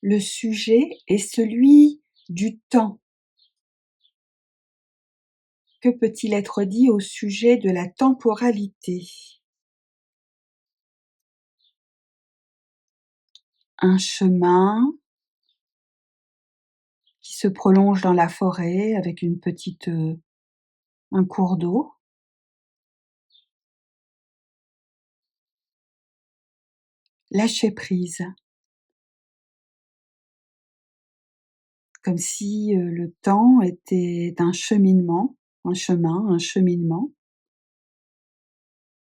Le sujet est celui du temps. Que peut-il être dit au sujet de la temporalité? Un chemin qui se prolonge dans la forêt avec un cours d'eau. Lâcher prise, comme si le temps était un cheminement, un chemin, un cheminement.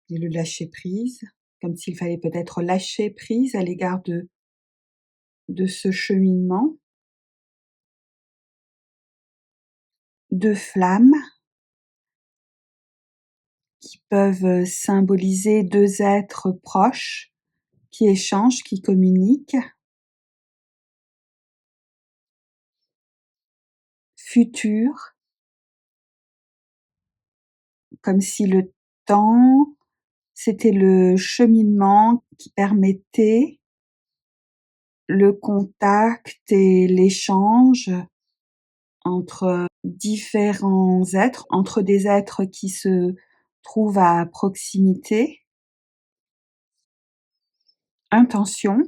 Et le lâcher prise, comme s'il fallait peut-être lâcher prise à l'égard de ce cheminement. Deux flammes qui peuvent symboliser deux êtres proches qui échangent, qui communiquent. Futur, comme si le temps, c'était le cheminement qui permettait le contact et l'échange entre différents êtres, entre des êtres qui se trouvent à proximité. Intention,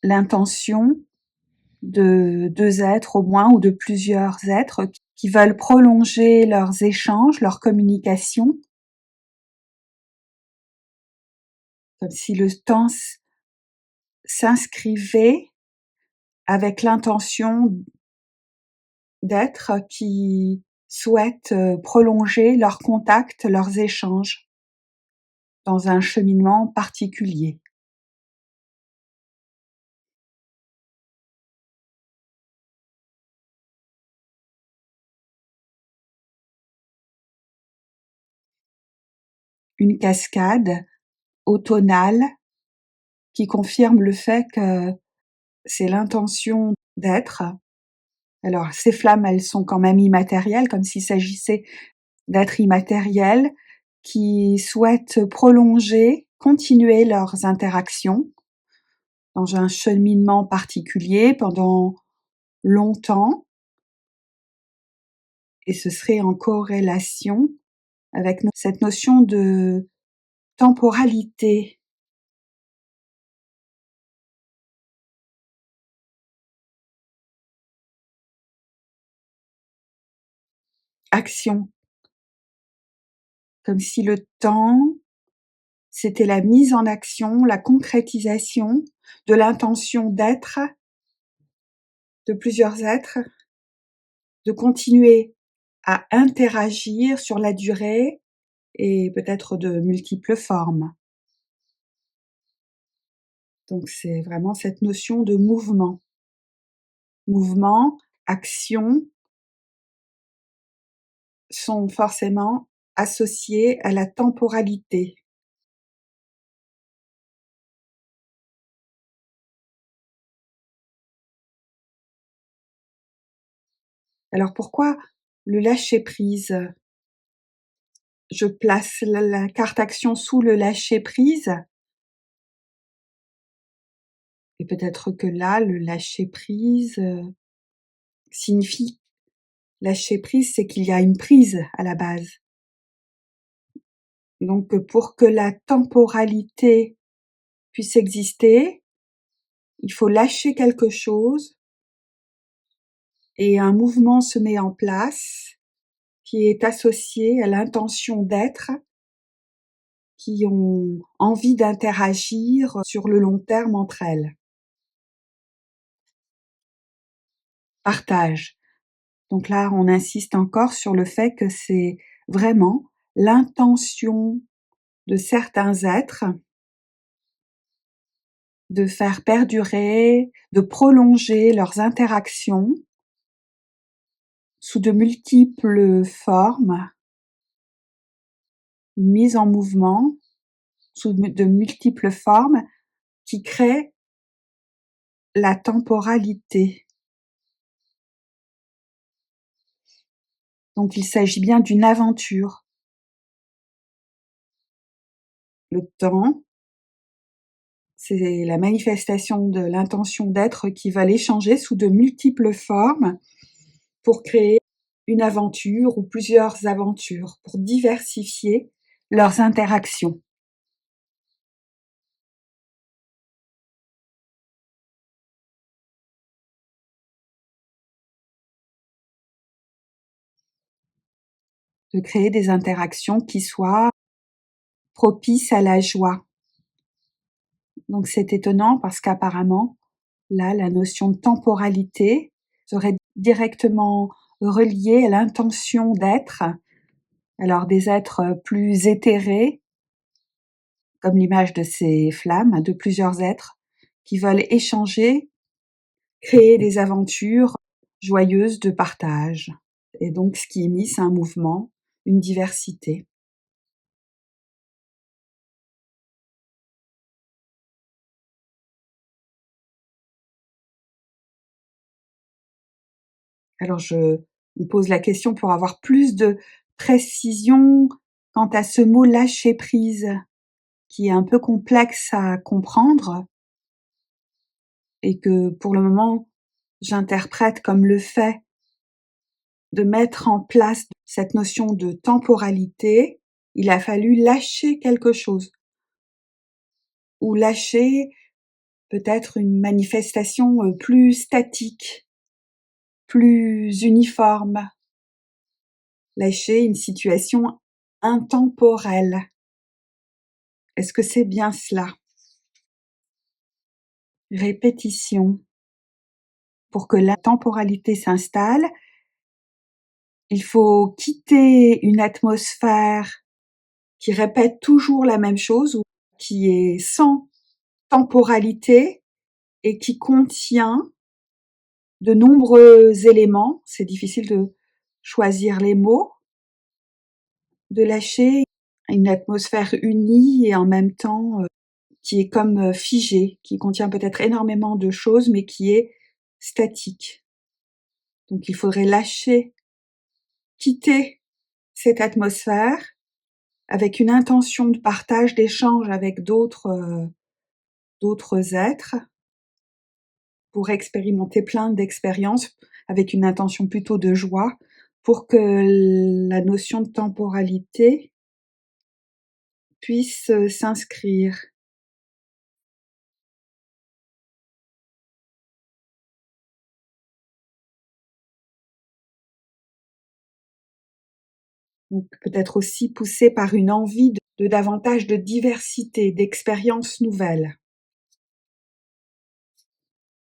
l'intention de deux êtres au moins ou de plusieurs êtres qui veulent prolonger leurs échanges, leur communication, comme si le temps s'inscrivait avec l'intention d'êtres qui souhaitent prolonger leur contact, leurs échanges dans un cheminement particulier. Une cascade automnale qui confirme le fait que c'est l'intention d'être. Alors ces flammes, elles sont quand même immatérielles, comme s'il s'agissait d'êtres immatériels qui souhaitent prolonger, continuer leurs interactions dans un cheminement particulier pendant longtemps, et ce serait en corrélation avec cette notion de temporalité. Action, comme si le temps, c'était la mise en action, la concrétisation de l'intention d'être, de plusieurs êtres, de continuer à interagir sur la durée et peut-être de multiples formes. Donc c'est vraiment cette notion de mouvement. Mouvement, action sont forcément associés à la temporalité. Alors pourquoi le lâcher prise? Je place la carte action sous le lâcher prise, et peut-être que là, le lâcher prise signifie lâcher prise, c'est qu'il y a une prise à la base. Donc pour que la temporalité puisse exister, il faut lâcher quelque chose et un mouvement se met en place qui est associé à l'intention d'être, qui ont envie d'interagir sur le long terme entre elles. Partage. Donc là, on insiste encore sur le fait que c'est vraiment l'intention de certains êtres de faire perdurer, de prolonger leurs interactions sous de multiples formes, une mise en mouvement sous de multiples formes qui créent la temporalité. Donc il s'agit bien d'une aventure. Le temps, C'est la manifestation de l'intention d'êtres qui veulent échanger sous de multiples formes pour créer une aventure ou plusieurs aventures, pour diversifier leurs interactions. De créer des interactions qui soient propices à la joie. Donc c'est étonnant parce qu'apparemment, là, la notion de temporalité serait directement reliée à l'intention d'être. Alors des êtres plus éthérés, comme l'image de ces flammes, de plusieurs êtres qui veulent échanger, créer des aventures joyeuses de partage. Et donc ce qui immisce un mouvement, une diversité. Alors je me pose la question pour avoir plus de précision quant à ce mot lâcher prise, qui est un peu complexe à comprendre et que pour le moment j'interprète comme le fait de mettre en place cette notion de temporalité. Il a fallu lâcher quelque chose ou lâcher peut-être une manifestation plus statique, plus uniforme, lâcher une situation intemporelle. Est-ce que c'est bien cela? Répétition. Pour que la temporalité s'installe, il faut quitter une atmosphère qui répète toujours la même chose ou qui est sans temporalité et qui contient de nombreux éléments. C'est difficile de choisir les mots, de lâcher une atmosphère unie et en même temps qui est comme figée, qui contient peut-être énormément de choses mais qui est statique. Donc il faudrait lâcher, quitter cette atmosphère avec une intention de partage, d'échange avec d'autres êtres pour expérimenter plein d'expériences avec une intention plutôt de joie pour que la notion de temporalité puisse s'inscrire. Donc peut-être aussi poussé par une envie de davantage de diversité, d'expériences nouvelles.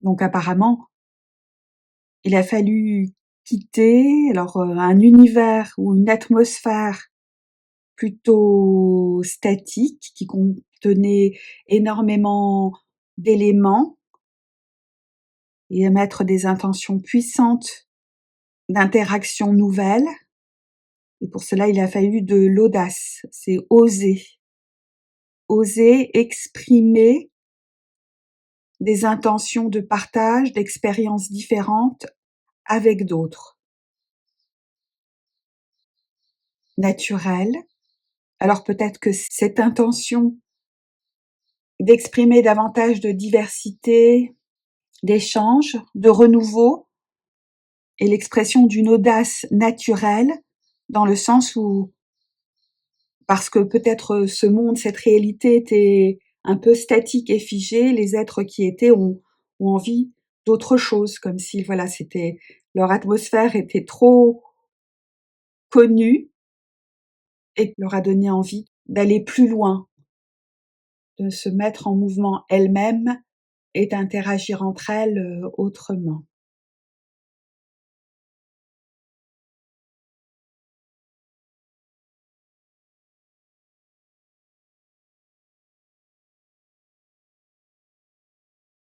Donc apparemment, il a fallu quitter alors un univers ou une atmosphère plutôt statique qui contenait énormément d'éléments et émettre des intentions puissantes d'interactions nouvelles. Et pour cela, il a fallu de l'audace, c'est oser. Oser exprimer des intentions de partage, d'expériences différentes avec d'autres. Naturel. Alors peut-être que cette intention d'exprimer davantage de diversité, d'échange, de renouveau, est l'expression d'une audace naturelle, dans le sens où, parce que peut-être ce monde, cette réalité était un peu statique et figée, les êtres qui étaient ont envie d'autre chose, comme si voilà, c'était leur atmosphère était trop connue et leur a donné envie d'aller plus loin, de se mettre en mouvement elles-mêmes et d'interagir entre elles autrement.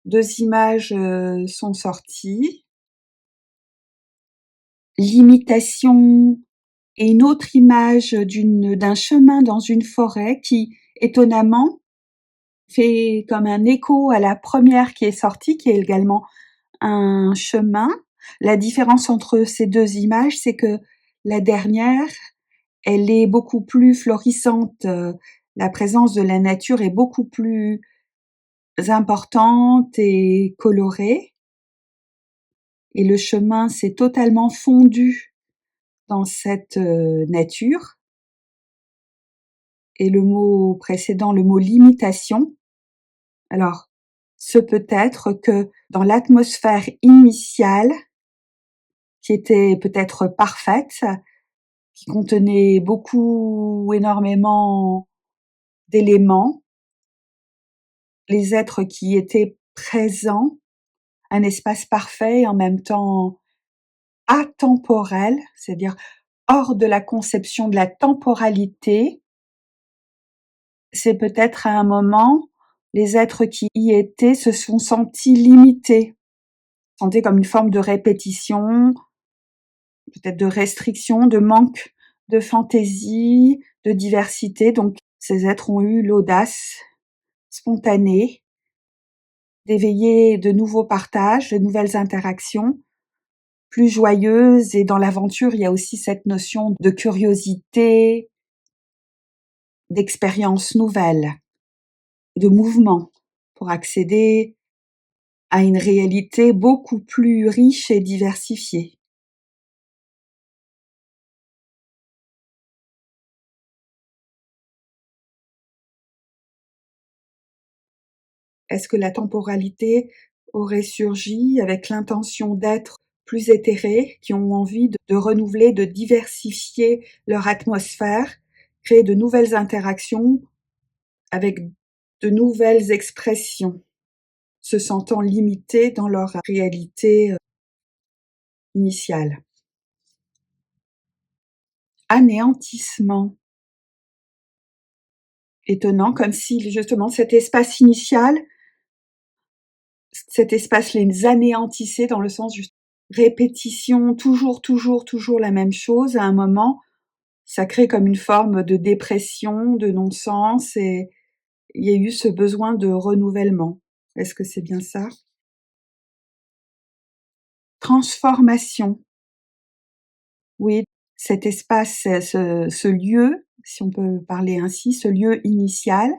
Deux images sont sorties. L'imitation et une autre image d'un chemin dans une forêt qui, étonnamment, fait comme un écho à la première qui est sortie, qui est également un chemin. La différence entre ces deux images, c'est que la dernière, elle est beaucoup plus florissante. La présence de la nature est beaucoup plus importante et colorée, et le chemin s'est totalement fondu dans cette nature. Et le mot précédent, le mot limitation, alors ce peut être que dans l'atmosphère initiale, qui était peut-être parfaite, qui contenait énormément d'éléments, les êtres qui étaient présents, un espace parfait et en même temps atemporel, c'est-à-dire hors de la conception de la temporalité, c'est peut-être à un moment, les êtres qui y étaient se sont sentis limités, sentaient comme une forme de répétition, peut-être de restriction, de manque de fantaisie, de diversité. Donc, ces êtres ont eu l'audace spontanée d'éveiller de nouveaux partages, de nouvelles interactions, plus joyeuses. Et dans l'aventure, il y a aussi cette notion de curiosité, d'expérience nouvelle, de mouvement, pour accéder à une réalité beaucoup plus riche et diversifiée. Est-ce que la temporalité aurait surgi avec l'intention d'êtres plus éthérés, qui ont envie de renouveler, de diversifier leur atmosphère, créer de nouvelles interactions avec de nouvelles expressions, se sentant limités dans leur réalité initiale? Anéantissement. Étonnant, comme si justement cet espace les anéantissait dans le sens juste répétition, toujours la même chose. À un moment, ça crée comme une forme de dépression, de non-sens, et il y a eu ce besoin de renouvellement. Est-ce que c'est bien ça? Transformation. Oui, cet espace, ce lieu, si on peut parler ainsi, ce lieu initial,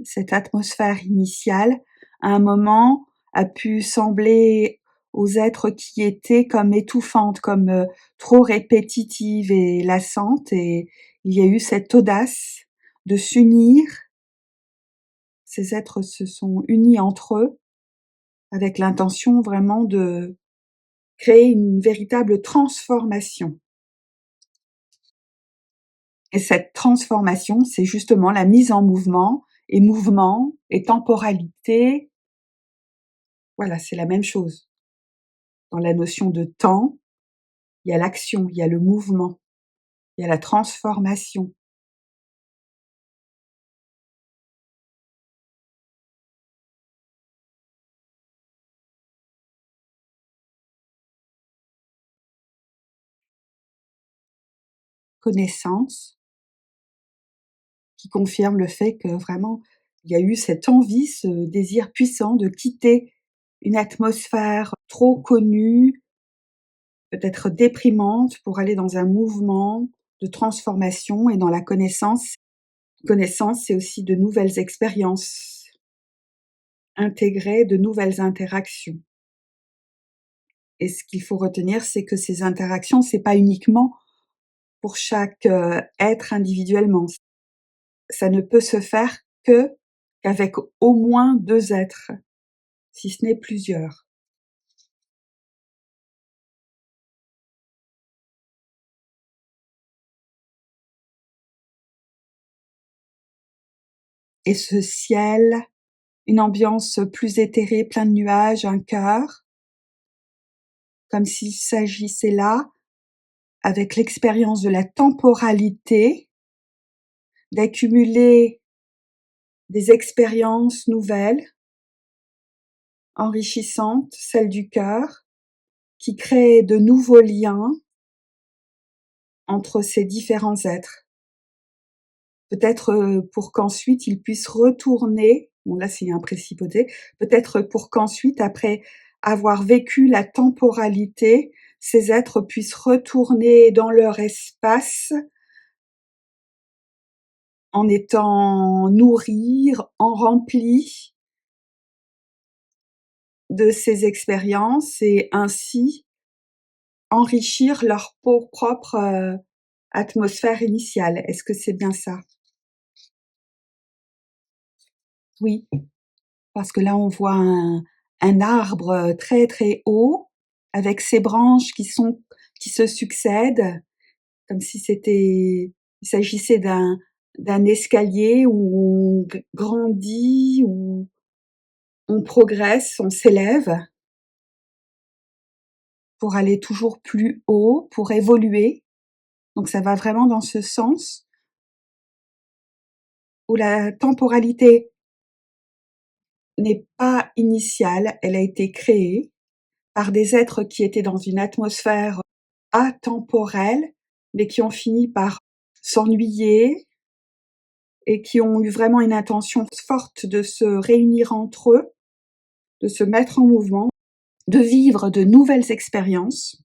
cette atmosphère initiale, à un moment, a pu sembler aux êtres qui étaient comme étouffante, comme trop répétitive et lassante, et il y a eu cette audace de s'unir. Ces êtres se sont unis entre eux avec l'intention vraiment de créer une véritable transformation. Et cette transformation, c'est justement la mise en mouvement et temporalité. Voilà, c'est la même chose. Dans la notion de temps, il y a l'action, il y a le mouvement, il y a la transformation. Connaissance, qui confirme le fait que vraiment, il y a eu cette envie, ce désir puissant de quitter une atmosphère trop connue, peut-être déprimante, pour aller dans un mouvement de transformation. Et dans la connaissance, c'est aussi de nouvelles expériences, intégrer de nouvelles interactions. Et ce qu'il faut retenir, c'est que ces interactions, c'est pas uniquement pour chaque être individuellement. Ça ne peut se faire qu'avec au moins 2 êtres, si ce n'est plusieurs. Et ce ciel, une ambiance plus éthérée, plein de nuages, un cœur, comme s'il s'agissait là, avec l'expérience de la temporalité, d'accumuler des expériences nouvelles, enrichissantes, celles du cœur, qui créent de nouveaux liens entre ces différents êtres. Peut-être pour qu'ensuite ils puissent retourner, bon là c'est un précipité, peut-être pour qu'ensuite, après avoir vécu la temporalité, ces êtres puissent retourner dans leur espace en étant nourris, en remplis, de ces expériences et ainsi enrichir leur propre atmosphère initiale. Est-ce que c'est bien ça? Oui, parce que là on voit un arbre très très haut avec ses branches qui se succèdent, comme si il s'agissait d'un escalier où on grandit, où on progresse, on s'élève pour aller toujours plus haut, pour évoluer. Donc ça va vraiment dans ce sens où la temporalité n'est pas initiale, elle a été créée par des êtres qui étaient dans une atmosphère atemporelle, mais qui ont fini par s'ennuyer et qui ont eu vraiment une intention forte de se réunir entre eux, de se mettre en mouvement, de vivre de nouvelles expériences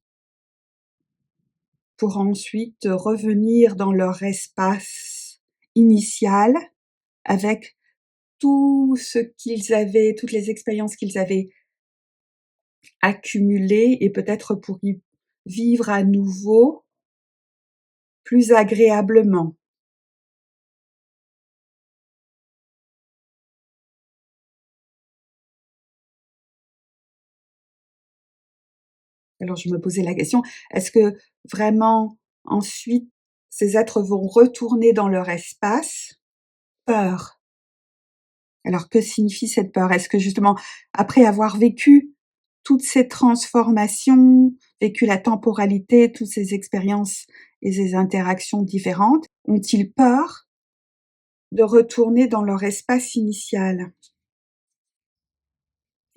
pour ensuite revenir dans leur espace initial avec tout ce qu'ils avaient, toutes les expériences qu'ils avaient accumulées et peut-être pour y vivre à nouveau plus agréablement. Alors je me posais la question, est-ce que vraiment ensuite ces êtres vont retourner dans leur espace? Peur. Alors que signifie cette peur? Est-ce que justement, après avoir vécu toutes ces transformations, vécu la temporalité, toutes ces expériences et ces interactions différentes, ont-ils peur de retourner dans leur espace initial?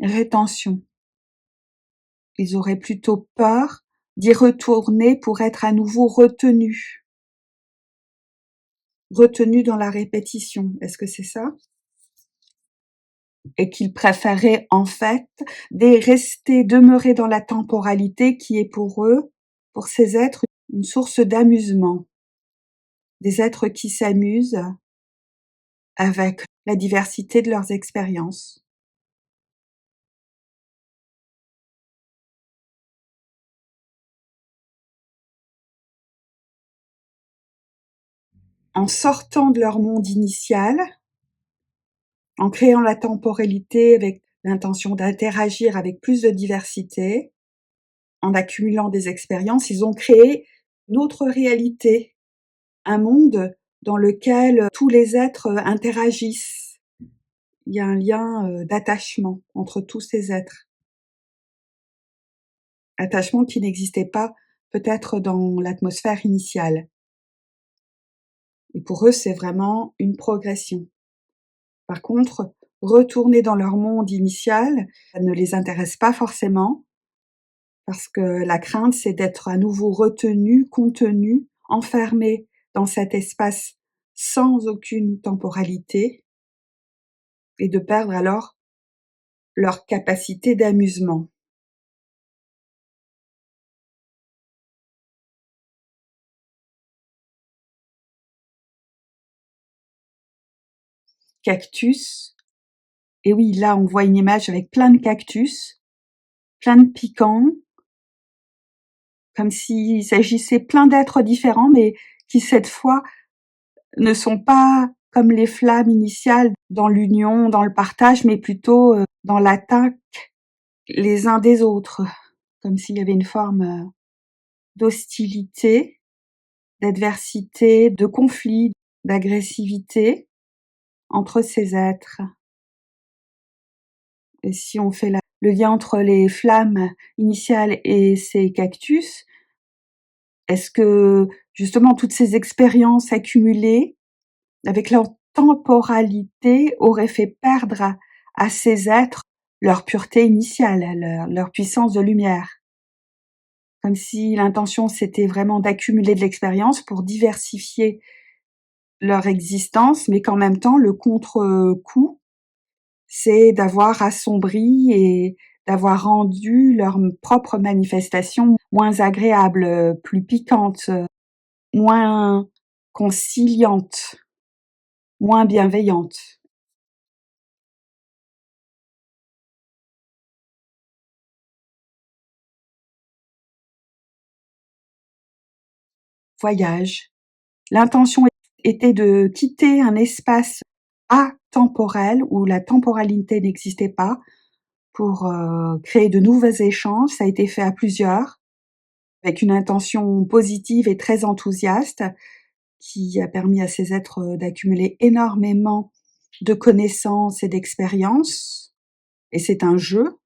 Rétention. Ils auraient plutôt peur d'y retourner pour être à nouveau retenus. Retenus dans la répétition. Est-ce que c'est ça? Et qu'ils préféraient en fait demeurer dans la temporalité qui est pour eux, pour ces êtres, une source d'amusement. Des êtres qui s'amusent avec la diversité de leurs expériences. En sortant de leur monde initial, en créant la temporalité avec l'intention d'interagir avec plus de diversité, en accumulant des expériences, ils ont créé une autre réalité, un monde dans lequel tous les êtres interagissent. Il y a un lien d'attachement entre tous ces êtres. Attachement qui n'existait pas peut-être dans l'atmosphère initiale. Et pour eux, c'est vraiment une progression. Par contre, retourner dans leur monde initial, ça ne les intéresse pas forcément, parce que la crainte, c'est d'être à nouveau retenu, contenu, enfermé dans cet espace sans aucune temporalité, et de perdre alors leur capacité d'amusement. Cactus, et oui, là on voit une image avec plein de cactus, plein de piquants, comme s'il s'agissait plein d'êtres différents, mais qui cette fois ne sont pas comme les flammes initiales dans l'union, dans le partage, mais plutôt dans l'attaque les uns des autres, comme s'il y avait une forme d'hostilité, d'adversité, de conflit, d'agressivité entre ces êtres. Et si on fait le lien entre les flammes initiales et ces cactus, est-ce que justement toutes ces expériences accumulées avec leur temporalité auraient fait perdre à ces êtres leur pureté initiale, leur puissance de lumière? Comme si l'intention c'était vraiment d'accumuler de l'expérience pour diversifier leur existence, mais qu'en même temps le contre-coup, c'est d'avoir assombri et d'avoir rendu leur propre manifestation moins agréable, plus piquante, moins conciliante, moins bienveillante. voyage. L'intention était de quitter un espace atemporel où la temporalité n'existait pas pour créer de nouveaux échanges. Ça a été fait à plusieurs, avec une intention positive et très enthousiaste, qui a permis à ces êtres d'accumuler énormément de connaissances et d'expériences. Et c'est un jeu,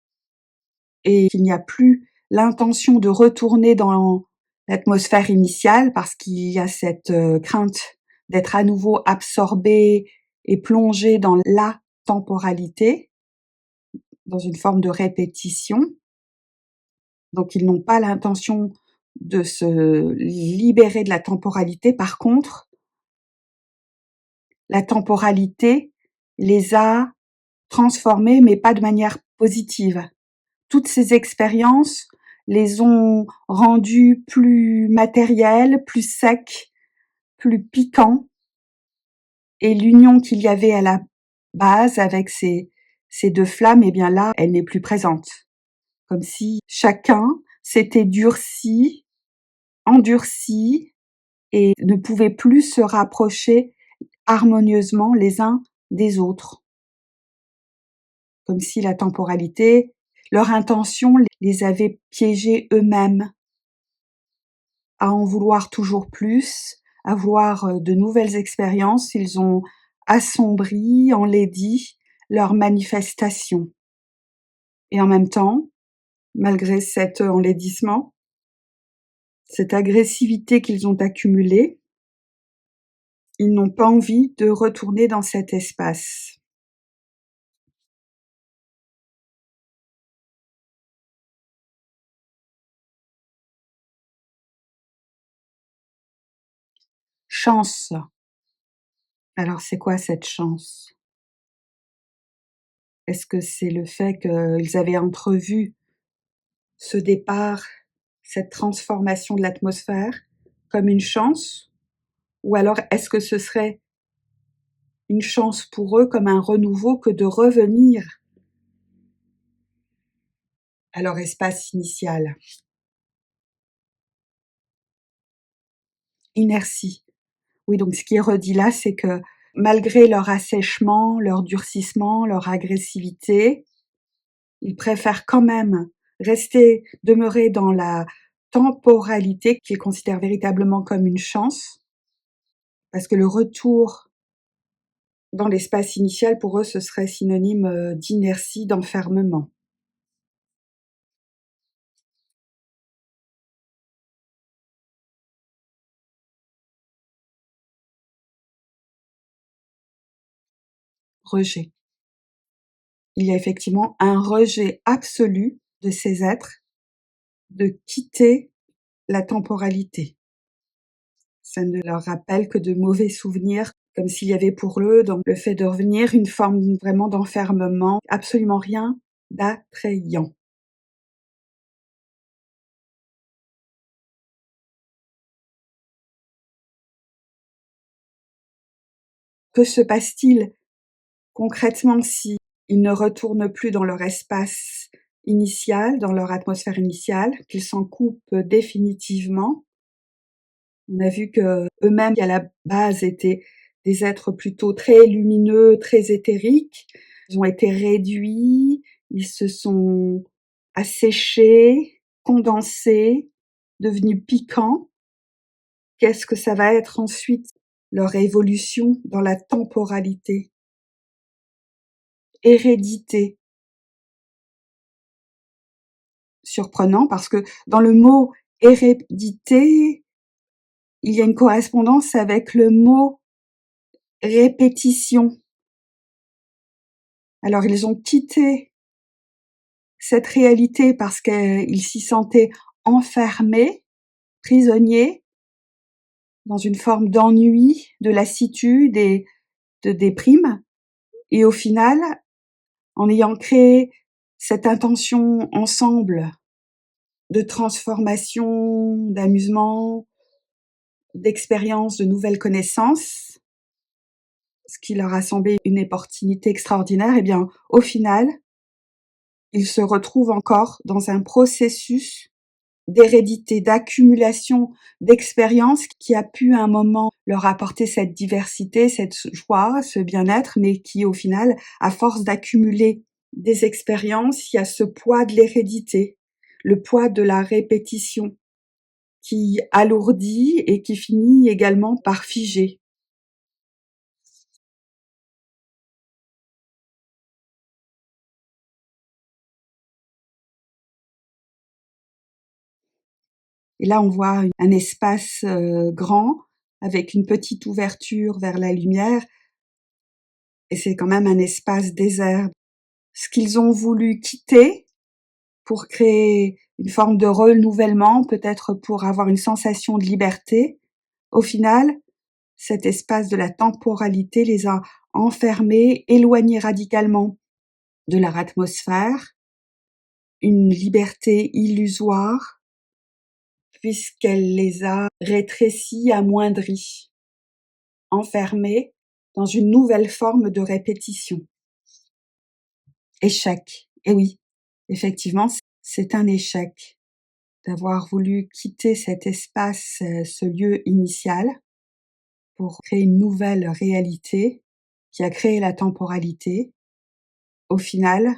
et il n'y a plus l'intention de retourner dans l'atmosphère initiale parce qu'il y a cette crainte d'être à nouveau absorbé et plongé dans la temporalité, dans une forme de répétition. Donc ils n'ont pas l'intention de se libérer de la temporalité. Par contre, la temporalité les a transformés, mais pas de manière positive. Toutes ces expériences les ont rendus plus matériels, plus secs, plus piquants, et l'union qu'il y avait à la base avec ces deux flammes, eh bien là, elle n'est plus présente. Comme si chacun s'était durci, endurci, et ne pouvait plus se rapprocher harmonieusement les uns des autres. Comme si la temporalité, leur intention les avait piégés eux-mêmes à en vouloir toujours plus, à vouloir de nouvelles expériences. Ils ont assombri, enlaidi leur manifestation. Et en même temps, malgré cet enlaidissement, cette agressivité qu'ils ont accumulée, ils n'ont pas envie de retourner dans cet espace. Chance. Alors c'est quoi cette chance? Est-ce que c'est le fait qu'ils avaient entrevu ce départ, cette transformation de l'atmosphère comme une chance? Ou alors est-ce que ce serait une chance pour eux comme un renouveau que de revenir à leur espace initial? Inertie. Oui, donc ce qui est redit là, c'est que malgré leur assèchement, leur durcissement, leur agressivité, ils préfèrent quand même demeurer dans la temporalité qu'ils considèrent véritablement comme une chance, parce que le retour dans l'espace initial, pour eux, ce serait synonyme d'inertie, d'enfermement. Rejet. Il y a effectivement un rejet absolu de ces êtres de quitter la temporalité. Ça ne leur rappelle que de mauvais souvenirs, comme s'il y avait pour eux, dans le fait de revenir, une forme vraiment d'enfermement, absolument rien d'attrayant. Que se passe-t-il concrètement si ils ne retournent plus dans leur espace initial, dans leur atmosphère initiale, qu'ils s'en coupent définitivement? On a vu que eux-mêmes, qui à la base étaient des êtres plutôt très lumineux, très éthériques, ils ont été réduits, ils se sont asséchés, condensés, devenus piquants. Qu'est-ce que ça va être ensuite? Leur évolution dans la temporalité. Hérédité. Surprenant parce que dans le mot hérédité, il y a une correspondance avec le mot répétition. Alors ils ont quitté cette réalité parce qu'ils s'y sentaient enfermés, prisonniers, dans une forme d'ennui, de lassitude et de déprime. Et au final, en ayant créé cette intention ensemble de transformation, d'amusement, d'expérience, de nouvelles connaissances, ce qui leur a semblé une opportunité extraordinaire, eh bien, au final, ils se retrouvent encore dans un processus d'hérédité, d'accumulation d'expériences qui a pu à un moment leur apporter cette diversité, cette joie, ce bien-être, mais qui au final, à force d'accumuler des expériences, il y a ce poids de l'hérédité, le poids de la répétition qui alourdit et qui finit également par figer. Et là, on voit un espace grand avec une petite ouverture vers la lumière et c'est quand même un espace désert. Ce qu'ils ont voulu quitter pour créer une forme de renouvellement, peut-être pour avoir une sensation de liberté, au final, cet espace de la temporalité les a enfermés, éloignés radicalement de leur atmosphère, une liberté illusoire, puisqu'elle les a rétrécis, amoindris, enfermés dans une nouvelle forme de répétition. Échec. Et oui, effectivement, c'est un échec d'avoir voulu quitter cet espace, ce lieu initial, pour créer une nouvelle réalité qui a créé la temporalité. Au final,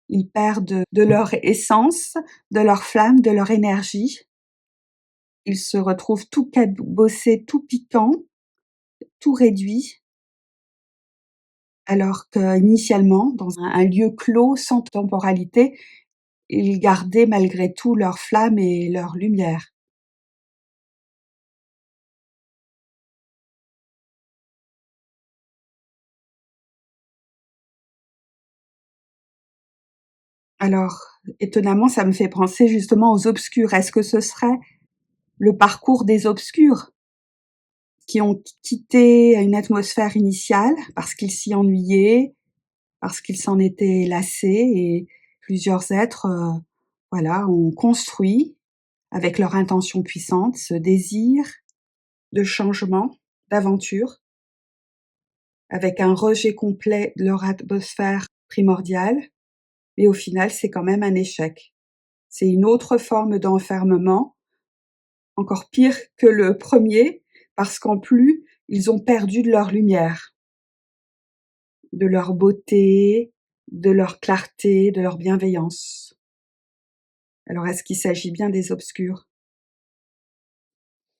ils perdent de leur essence, de leur flamme, de leur énergie. Ils se retrouvent tout cabossés, tout piquants, tout réduits, alors qu'initialement, dans un lieu clos, sans temporalité, ils gardaient malgré tout leur flamme et leur lumière. Alors, étonnamment, ça me fait penser justement aux obscurs. Est-ce que ce serait le parcours des obscurs qui ont quitté une atmosphère initiale parce qu'ils s'y ennuyaient, parce qu'ils s'en étaient lassés et plusieurs êtres, voilà, ont construit avec leur intention puissante ce désir de changement, d'aventure, avec un rejet complet de leur atmosphère primordiale, mais au final, c'est quand même un échec. C'est une autre forme d'enfermement, encore pire que le premier, parce qu'en plus, ils ont perdu de leur lumière, de leur beauté, de leur clarté, de leur bienveillance. Alors est-ce qu'il s'agit bien des obscurs?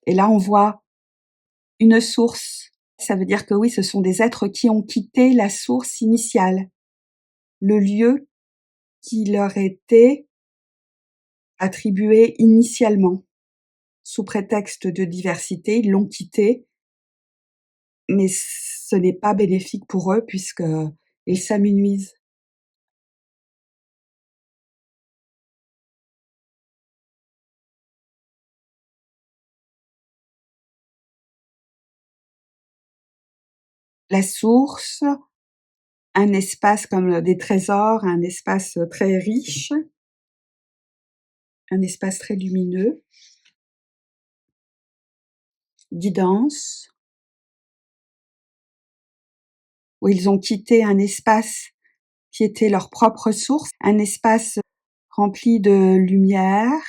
Et là, on voit une source. Ça veut dire que oui, ce sont des êtres qui ont quitté la source initiale, le lieu qui leur était attribué initialement. Sous prétexte de diversité, ils l'ont quitté, mais ce n'est pas bénéfique pour eux puisqu'ils s'amenuisent. La source, un espace comme des trésors, un espace très riche, un espace très lumineux, guidance, où ils ont quitté un espace qui était leur propre source, un espace rempli de lumière,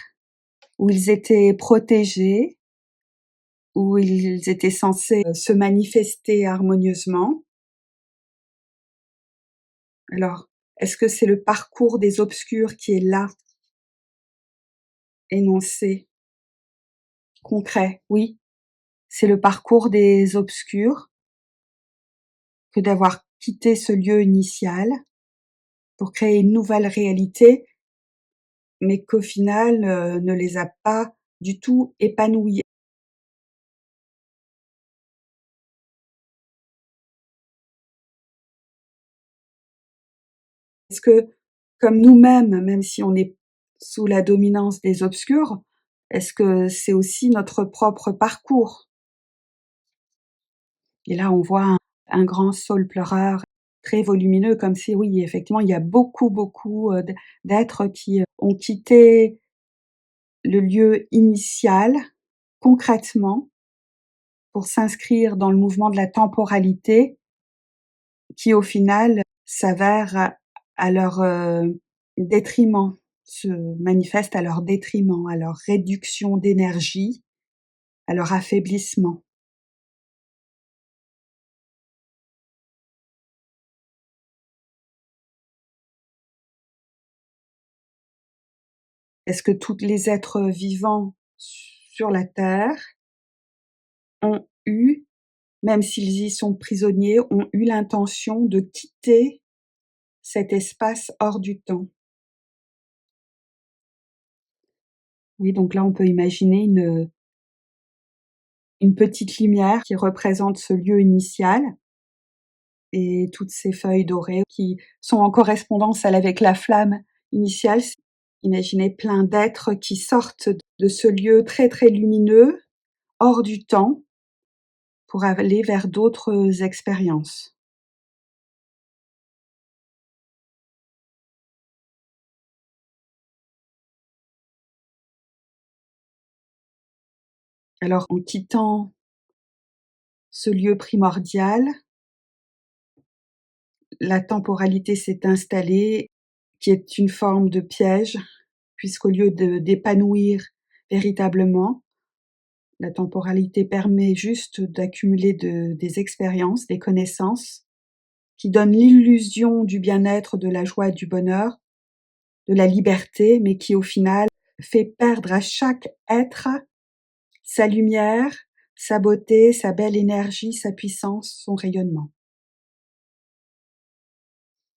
où ils étaient protégés, où ils étaient censés se manifester harmonieusement. Alors, est-ce que c'est le parcours des obscurs qui est là, énoncé, concret? Oui, c'est le parcours des obscurs que d'avoir quitté ce lieu initial pour créer une nouvelle réalité, mais qu'au final, ne les a pas du tout épanouis. Est-ce que, comme nous-mêmes, même si on est sous la dominance des obscurs, est-ce que c'est aussi notre propre parcours? Et là, on voit un grand saule pleureur très volumineux, comme si oui, effectivement, il y a beaucoup, beaucoup, d'êtres qui, ont quitté le lieu initial, concrètement, pour s'inscrire dans le mouvement de la temporalité qui, au final, s'avère à leur, détriment. se manifeste à leur détriment, à leur réduction d'énergie, à leur affaiblissement. Est-ce que tous les êtres vivants sur la Terre ont eu, même s'ils y sont prisonniers, ont eu l'intention de quitter cet espace hors du temps? Oui, donc là, on peut imaginer une petite lumière qui représente ce lieu initial et toutes ces feuilles dorées qui sont en correspondance avec la flamme initiale. Imaginez plein d'êtres qui sortent de ce lieu très, très lumineux, hors du temps, pour aller vers d'autres expériences. Alors, en quittant ce lieu primordial, la temporalité s'est installée, qui est une forme de piège, puisqu'au lieu d'épanouir véritablement, la temporalité permet juste d'accumuler des expériences, des connaissances, qui donnent l'illusion du bien-être, de la joie et du bonheur, de la liberté, mais qui au final fait perdre à chaque être sa lumière, sa beauté, sa belle énergie, sa puissance, son rayonnement.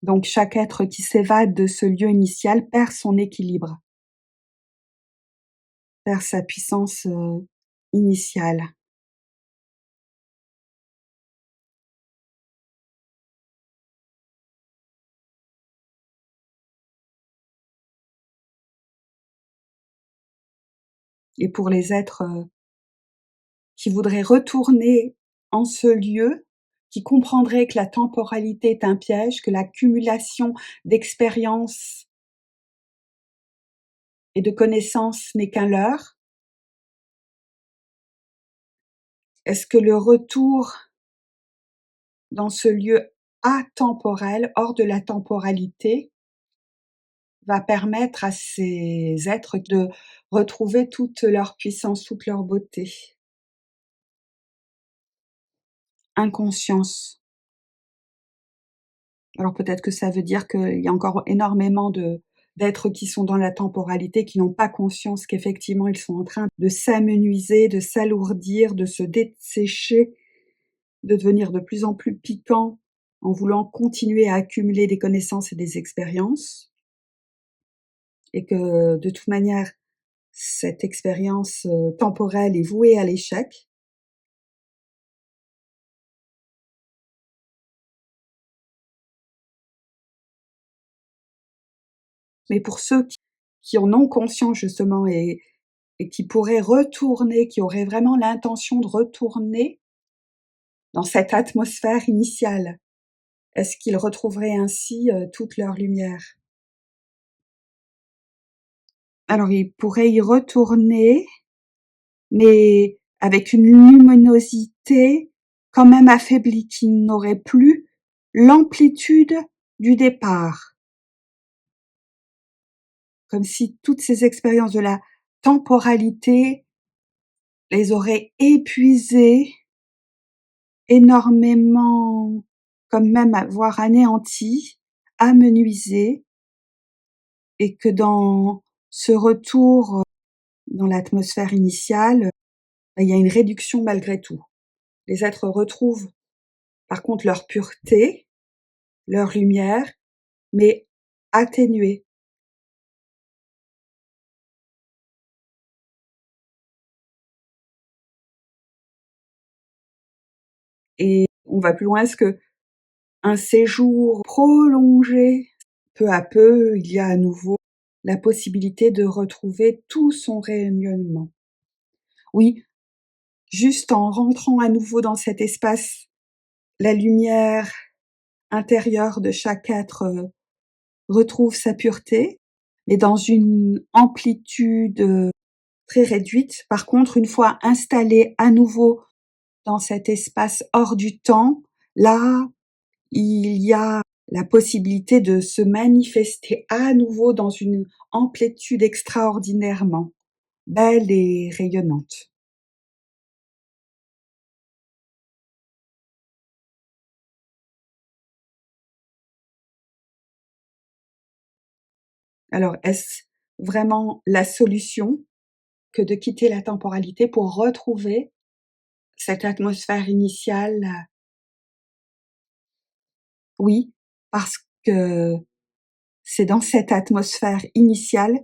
Donc chaque être qui s'évade de ce lieu initial perd son équilibre, perd sa puissance initiale. Et pour les êtres qui voudraient retourner en ce lieu, qui comprendraient que la temporalité est un piège, que l'accumulation d'expériences et de connaissances n'est qu'un leurre, est-ce que le retour dans ce lieu atemporel, hors de la temporalité, va permettre à ces êtres de retrouver toute leur puissance, toute leur beauté? Inconscience. Alors peut-être que ça veut dire qu'il y a encore énormément d'êtres qui sont dans la temporalité, qui n'ont pas conscience qu'effectivement ils sont en train de s'amenuiser, de s'alourdir, de se dessécher, de devenir de plus en plus piquants en voulant continuer à accumuler des connaissances et des expériences, et que de toute manière, cette expérience temporelle est vouée à l'échec. Mais pour ceux qui en ont conscience justement et qui pourraient retourner, qui auraient vraiment l'intention de retourner dans cette atmosphère initiale, est-ce qu'ils retrouveraient ainsi toute leur lumière? Alors ils pourraient y retourner, mais avec une luminosité quand même affaiblie, qui n'aurait plus l'amplitude du départ. Comme si toutes ces expériences de la temporalité les auraient épuisées énormément, comme même voire anéanties, amenuisées, et que dans ce retour dans l'atmosphère initiale, il y a une réduction malgré tout. Les êtres retrouvent par contre leur pureté, leur lumière, mais atténuée. Et on va plus loin, est-ce que un séjour prolongé, peu à peu, il y a à nouveau la possibilité de retrouver tout son rayonnement. Oui, juste en rentrant à nouveau dans cet espace, la lumière intérieure de chaque être retrouve sa pureté, mais dans une amplitude très réduite. Par contre, une fois installé à nouveau dans cet espace hors du temps, là, il y a la possibilité de se manifester à nouveau dans une amplitude extraordinairement belle et rayonnante. Alors, est-ce vraiment la solution que de quitter la temporalité pour retrouver cette atmosphère initiale? Oui, parce que c'est dans cette atmosphère initiale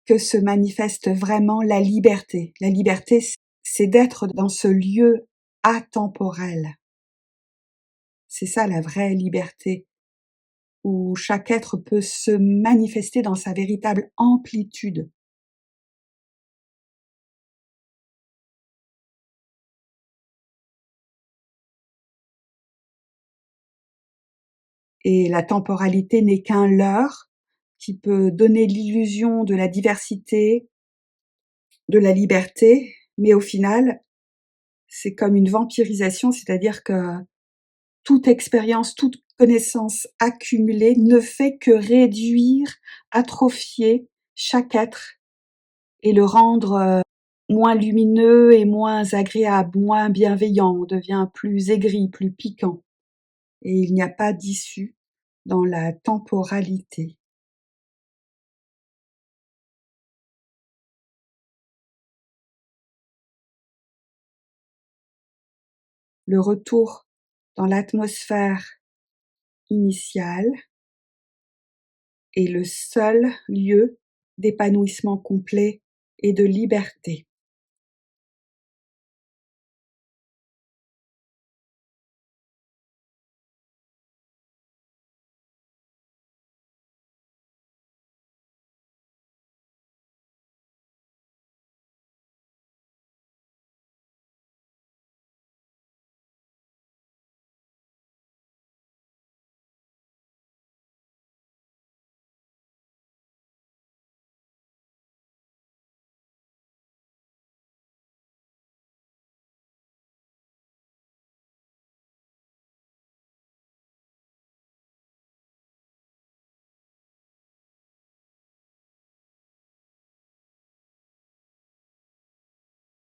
que se manifeste vraiment la liberté. La liberté, c'est d'être dans ce lieu atemporel. C'est ça la vraie liberté, où chaque être peut se manifester dans sa véritable amplitude. Et la temporalité n'est qu'un leurre qui peut donner l'illusion de la diversité, de la liberté, mais au final, c'est comme une vampirisation, c'est-à-dire que toute expérience, toute connaissance accumulée ne fait que réduire, atrophier chaque être et le rendre moins lumineux et moins agréable, moins bienveillant. On devient plus aigri, plus piquant. Et il n'y a pas d'issue dans la temporalité. Le retour dans l'atmosphère initiale est le seul lieu d'épanouissement complet et de liberté.